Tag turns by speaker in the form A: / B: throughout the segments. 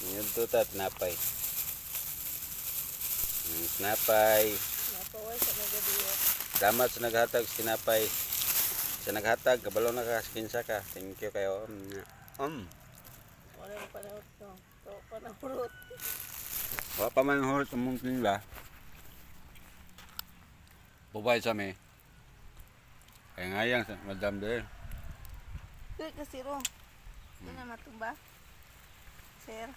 A: Ngayon to ta, tinapay. Tinapay.
B: Napaway sa nagadiyo.
A: Salamat sa naghatag sa tinapay. Sa naghatag, kabalo na ka, kinsa ka. Thank you kayo.
B: Wala yung panahot no. So, panahurot.
A: Wala pa man hulot ang mong tinla. Bubay sa me. Kaya ngayang sa Madam Del.
B: Dili kasi ro. Hindi na matumba. Sir.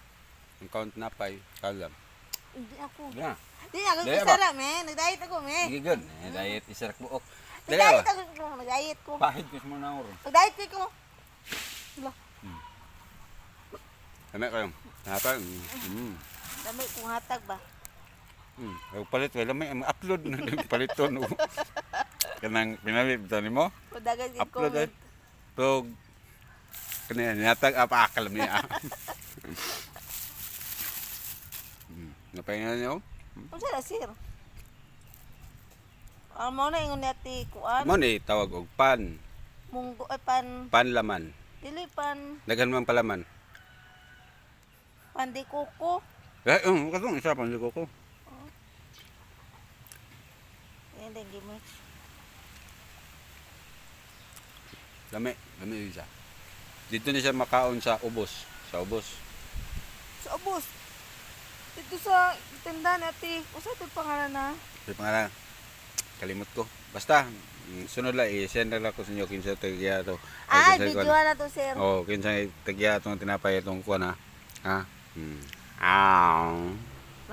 A: Ang count tinapay, kalam.
B: Hindi ako.
A: Yeah.
B: Hindi ako
A: Dili ba?
B: isara, men. Nag-diet ako, men.
A: Sige good. Diet isarak buok.
B: Nag-diet ako. Nag-diet ko.
A: Pahid ko mo na oron.
B: Nag-diet ko. Wala.
A: Kami kayo. Tinapay.
B: Dami kong hatag ba?
A: Palit wala may upload na paliton. Kanang pinalit tani mo.
B: Padagan yung
A: Upload ay.
B: comment.
A: Tog kanya nyatag apa akal niya. Napahinga niyo?
B: Kung sila, sir? Ang mo na ingon nati kuan.
A: Mo ni tawag og pan,
B: Munggo ay pan.
A: panlaman.
B: Dili pan.
A: Daghan man palaman.
B: Pandi kuko.
A: Katong isa pan ko ko.
B: Yan din gimik.
A: Lami isa. Dito ni siya makaon sa ubos, sa ubos.
B: Sa ubos. Dito sa tindahan ati. Usa ito pangalan na.
A: Sa pangalan kalimot ko. Basta sunod lang i-send lang ko sa inyo kinsa tagya to.
B: Ay, video na to, sir.
A: Oh, kinsa tagya tong tinapay itong kuan ha. Ha?